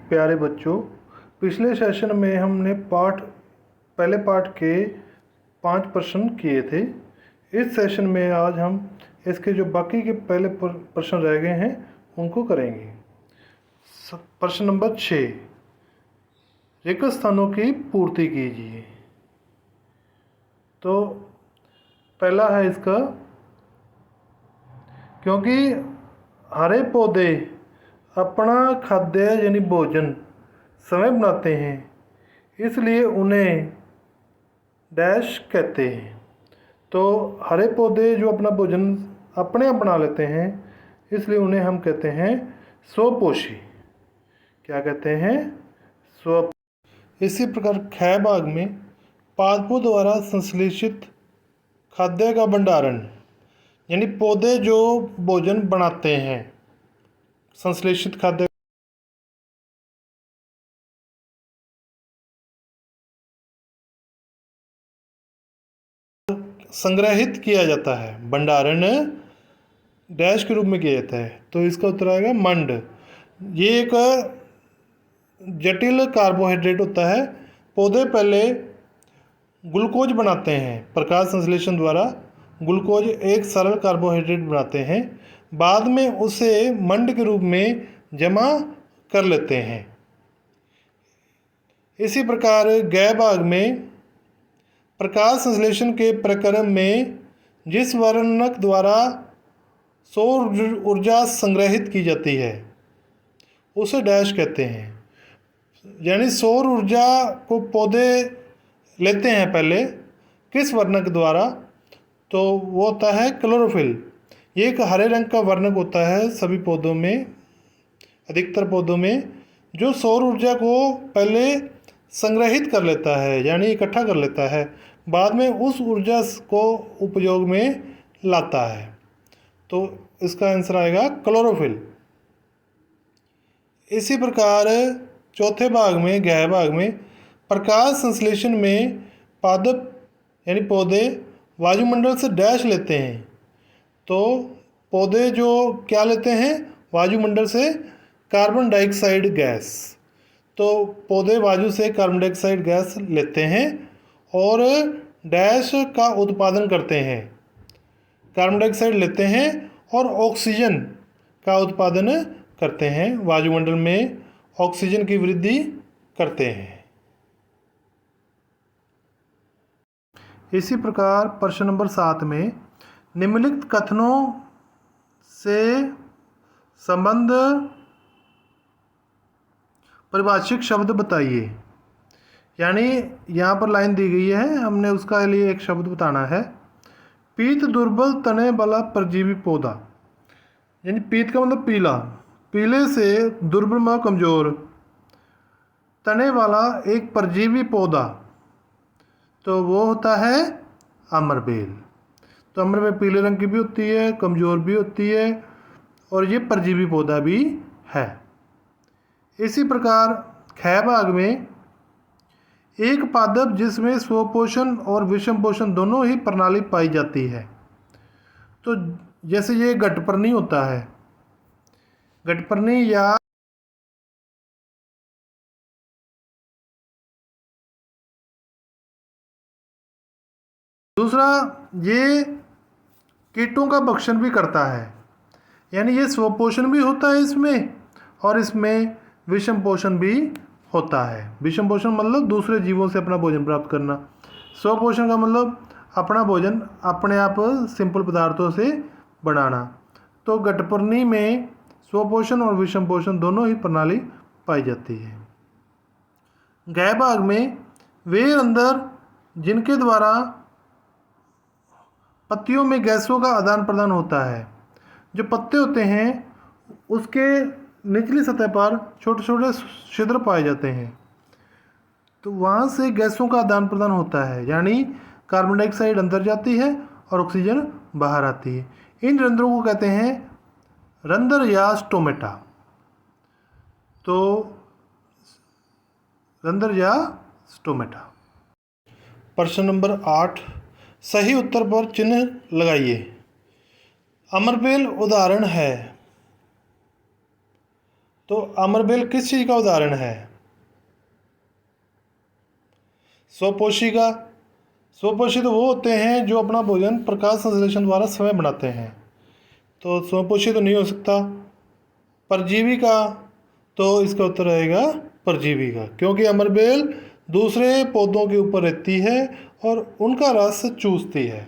प्यारे बच्चों, पिछले सेशन में हमने पहले पार्ट के 5 प्रश्न किए थे। इस सेशन में आज हम इसके जो बाकी के पहले प्रश्न रह गए हैं उनको करेंगे। प्रश्न नंबर 6, रिक्त स्थानों की पूर्ति कीजिए। तो पहला है इसका, क्योंकि हरे पौधे अपना खाद्य यानी भोजन स्वयं बनाते हैं, इसलिए उन्हें डैश कहते हैं। तो हरे पौधे जो अपना भोजन अपने आप बना लेते हैं, इसलिए उन्हें हम कहते हैं स्वपोषी। क्या कहते हैं? स्व। इसी प्रकार ख भाग में पादपों द्वारा संश्लेषित खाद्य का भंडारण, यानी पौधे जो भोजन बनाते हैं, संश्लेषित खाद्य संग्रहित किया जाता है, भंडारण डैश के रूप में किया जाता है। तो इसका उत्तर आएगा मंड। ये एक जटिल कार्बोहाइड्रेट होता है। पौधे पहले ग्लूकोज बनाते हैं, प्रकाश संश्लेषण द्वारा ग्लूकोज एक सरल कार्बोहाइड्रेट बनाते हैं, बाद में उसे मंड के रूप में जमा कर लेते हैं। इसी प्रकार ग भाग में प्रकाश संश्लेषण के प्रक्रम में जिस वर्णक द्वारा सौर ऊर्जा संग्रहित की जाती है उसे डैश कहते हैं। यानी सौर ऊर्जा को पौधे लेते हैं पहले किस वर्णक द्वारा? तो वो होता है क्लोरोफिल। ये एक हरे रंग का वर्णक होता है सभी पौधों में, अधिकतर पौधों में, जो सौर ऊर्जा को पहले संग्रहित कर लेता है, यानी इकट्ठा कर लेता है, बाद में उस ऊर्जा को उपयोग में लाता है। तो इसका आंसर आएगा क्लोरोफिल। इसी प्रकार चौथे भाग में गह भाग में प्रकाश संश्लेषण में पादप यानी पौधे वायुमंडल से डैश लेते हैं। तो पौधे जो क्या लेते हैं? वायुमंडल से कार्बन डाइऑक्साइड गैस। तो पौधे वायु से कार्बन डाइऑक्साइड गैस लेते हैं और डैश का उत्पादन करते हैं। कार्बन डाइऑक्साइड लेते हैं और ऑक्सीजन का उत्पादन करते हैं, वायुमंडल में ऑक्सीजन की वृद्धि करते हैं। इसी प्रकार प्रश्न नंबर 7 में निम्नलिखित कथनों से संबंध परिभाषित शब्द बताइए। यानी यहाँ पर लाइन दी गई है, हमने उसका लिए एक शब्द बताना है। पीत दुर्बल तने वाला परजीवी पौधा, यानी पीत का मतलब पीला, पीले से दुर्बल में कमजोर, तने वाला एक परजीवी पौधा, तो वो होता है अमरबेल। तो अमरबेल पीले रंग की भी होती है, कमजोर भी होती है, और ये परजीवी पौधा भी है। इसी प्रकार ख भाग में एक पादप जिसमें स्वपोषण और विषम पोषण दोनों ही प्रणाली पाई जाती है। तो जैसे ये घटपर्णी होता है, घटपर्णी या दूसरा ये कीटों का भक्षण भी करता है, यानी ये स्वपोषण भी होता है इसमें, और इसमें विषम पोषण भी होता है। विषम पोषण मतलब दूसरे जीवों से अपना भोजन प्राप्त करना, स्वपोषण का मतलब अपना भोजन अपने आप सिंपल पदार्थों से बनाना। तो घटपर्णी में स्वपोषण और विषम पोषण दोनों ही प्रणाली पाई जाती है। गह भाग में वे अंदर जिनके द्वारा पत्तियों में गैसों का आदान प्रदान होता है। जो पत्ते होते हैं उसके निचली सतह पर छोटे छोटे छिद्र पाए जाते हैं, तो वहाँ से गैसों का आदान प्रदान होता है, यानी कार्बन डाइऑक्साइड अंदर जाती है और ऑक्सीजन बाहर आती है। इन रंध्रों को कहते हैं रंध्र या स्टोमेटा। तो रंध्र या स्टोमेटा। प्रश्न नंबर 8, सही उत्तर पर चिन्ह लगाइए। अमरबेल उदाहरण है। तो अमरबेल किस चीज़ का उदाहरण है? स्वपोषिका। स्वपोषित तो वो होते हैं जो अपना भोजन प्रकाश संश्लेषण द्वारा स्वयं बनाते हैं, तो स्वपोषित तो नहीं हो सकता। परजीवी का, तो इसका उत्तर रहेगा परजीवी का, क्योंकि अमरबेल दूसरे पौधों के ऊपर रहती है और उनका रस चूसती है,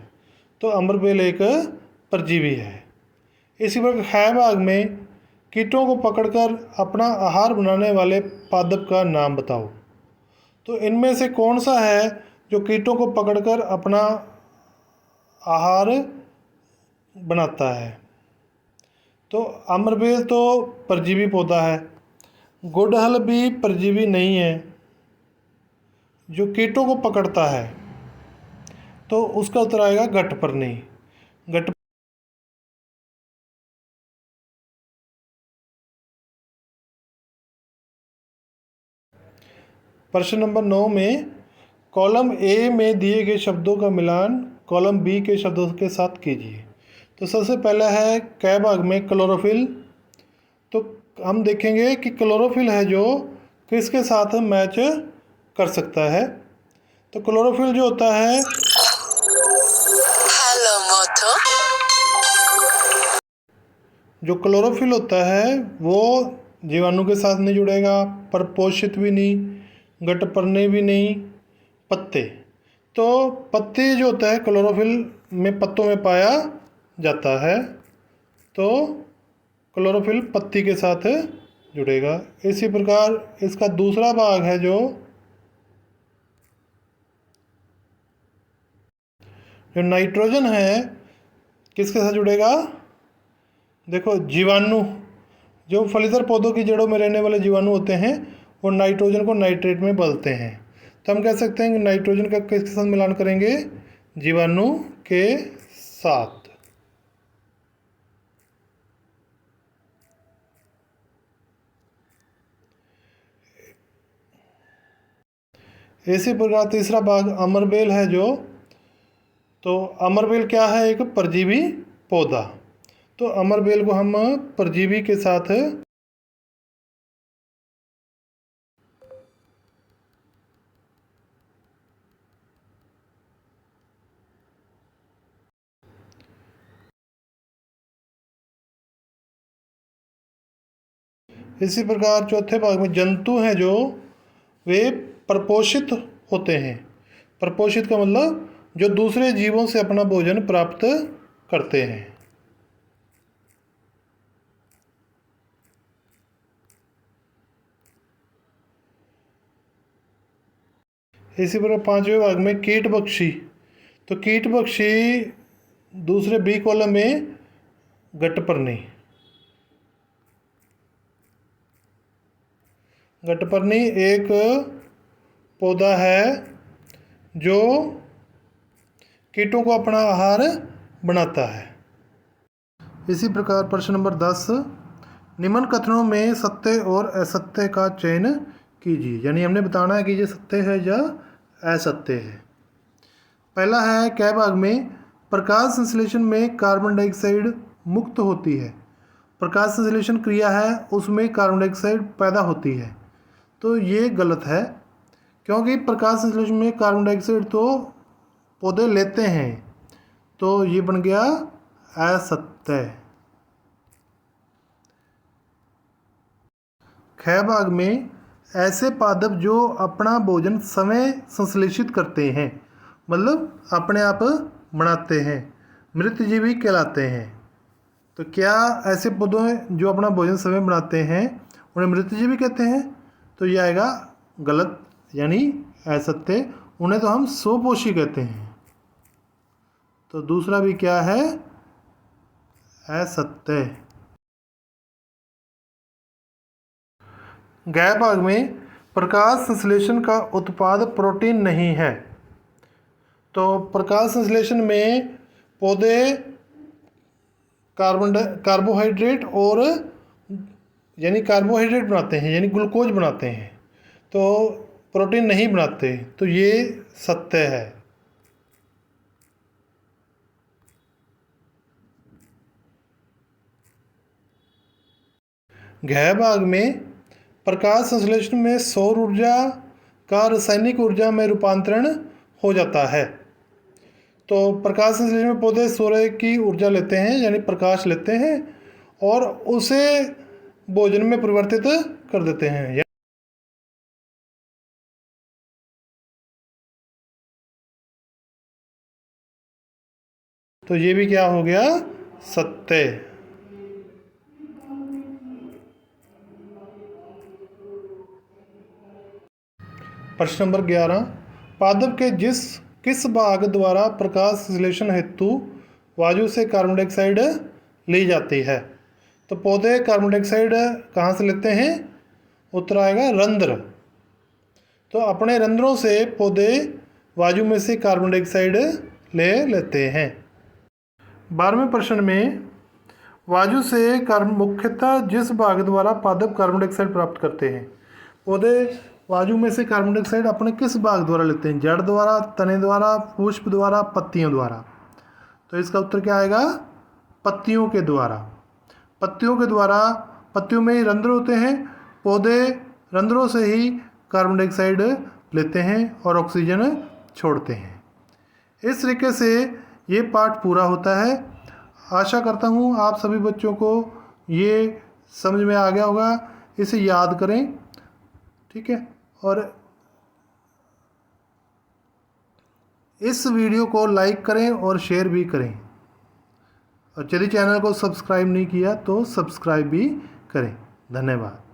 तो अमरबेल एक परजीवी है। इसी प्रकार ख भाग में कीटों को पकड़कर अपना आहार बनाने वाले पादप का नाम बताओ। तो इनमें से कौन सा है जो कीटों को पकड़कर अपना आहार बनाता है? तो अमरबेल तो परजीवी पौधा है, गुड़हल भी परजीवी नहीं है जो कीटों को पकड़ता है, तो उसका उत्तर आएगा गठपर्णी। गठ प्रश्न नंबर 9 में कॉलम ए में दिए गए शब्दों का मिलान कॉलम बी के शब्दों के साथ कीजिए। तो सबसे पहला है क भाग में क्लोरोफिल। तो हम देखेंगे कि क्लोरोफिल है जो किसके साथ मैच कर सकता है। तो क्लोरोफिल जो होता है, हेलो मोटो, जो क्लोरोफिल होता है वो जीवाणु के साथ नहीं जुड़ेगा, परपोषित भी नहीं, गठपर्णी भी नहीं, पत्ते। तो पत्ते जो होता है क्लोरोफिल में पत्तों में पाया जाता है, तो क्लोरोफिल पत्ती के साथ जुड़ेगा। इसी प्रकार इसका दूसरा भाग है जो नाइट्रोजन है, किसके साथ जुड़ेगा? देखो जीवाणु, जो फलीदार पौधों की जड़ों में रहने वाले जीवाणु होते हैं वो नाइट्रोजन को नाइट्रेट में बदलते हैं। तो हम कह सकते हैं कि नाइट्रोजन का किसके साथ मिलान करेंगे? जीवाणु के साथ। इसी प्रकार तीसरा भाग अमरबेल है जो, तो अमरबेल क्या है? एक परजीवी पौधा। तो अमरबेल को हम परजीवी के साथ इसी प्रकार चौथे भाग में जंतु हैं जो वे प्रपोषित होते हैं। प्रपोषित का मतलब जो दूसरे जीवों से अपना भोजन प्राप्त करते हैं। इसी प्रकार पांचवें भाग में कीट पक्षी। तो कीट पक्षी दूसरे बी कॉलम में गठपर्णी। गठपर्णी एक पौधा है जो कीटों को अपना आहार बनाता है। इसी प्रकार प्रश्न नंबर 10, निम्न कथनों में सत्य और असत्य का चयन कीजिए। यानी हमने बताना है कि ये सत्य है या असत्य है। पहला है क भाग में प्रकाश संश्लेषण में कार्बन डाइऑक्साइड मुक्त होती है। प्रकाश संश्लेषण क्रिया है उसमें कार्बन डाइऑक्साइड पैदा होती है, तो ये गलत है, क्योंकि प्रकाश संश्लेषण में कार्बन डाइऑक्साइड तो पौधे लेते हैं, तो ये बन गया असत्य। ख भाग में ऐसे पादप जो अपना भोजन समय संश्लेषित करते हैं, मतलब अपने आप बनाते हैं, मृतजीवी कहलाते हैं। तो क्या ऐसे पौधे जो अपना भोजन समय बनाते हैं उन्हें मृतजीवी कहते हैं? तो ये आएगा गलत, यानी असत्य। उन्हें तो हम स्वपोषी कहते हैं। तो दूसरा भी क्या है? असत्य। ग भाग में प्रकाश संश्लेषण का उत्पाद प्रोटीन नहीं है। तो प्रकाश संश्लेषण में पौधे कार्बोहाइड्रेट और यानी कार्बोहाइड्रेट बनाते हैं, यानी ग्लूकोज बनाते हैं, तो प्रोटीन नहीं बनाते, तो ये सत्य है। घ भाग में प्रकाश संश्लेषण में सौर ऊर्जा का रासायनिक ऊर्जा में रूपांतरण हो जाता है। तो प्रकाश संश्लेषण में पौधे सूर्य की ऊर्जा लेते हैं, यानी प्रकाश लेते हैं और उसे भोजन में परिवर्तित कर देते हैं। तो ये भी क्या हो गया, सत्य। प्रश्न नंबर 11, पादप के किस भाग द्वारा प्रकाश संश्लेषण हेतु वायु से कार्बन डाइऑक्साइड ली जाती है? तो पौधे कार्बन डाइऑक्साइड कहाँ से लेते हैं? उत्तर आएगा रंध्र। तो अपने रंध्रों से पौधे वायु में से कार्बन डाइऑक्साइड ले लेते हैं। 12वें प्रश्न में वायु से मुख्यतः जिस भाग द्वारा पादप कार्बन डाइऑक्साइड प्राप्त करते हैं? पौधे वायु में से कार्बन डाइऑक्साइड अपने किस भाग द्वारा लेते हैं? जड़ द्वारा, तने द्वारा, पुष्प द्वारा, पत्तियों द्वारा? तो इसका उत्तर क्या आएगा, पत्तियों के द्वारा। पत्तियों के द्वारा, पत्तियों में ही रंध्र होते हैं, पौधे रंध्रों से ही कार्बन डाइऑक्साइड लेते हैं और ऑक्सीजन छोड़ते हैं। इस तरीके से ये पाठ पूरा होता है। आशा करता हूँ आप सभी बच्चों को ये समझ में आ गया होगा। इसे याद करें, ठीक है, और इस वीडियो को लाइक करें और शेयर भी करें, और यदि चैनल को सब्सक्राइब नहीं किया तो सब्सक्राइब भी करें। धन्यवाद।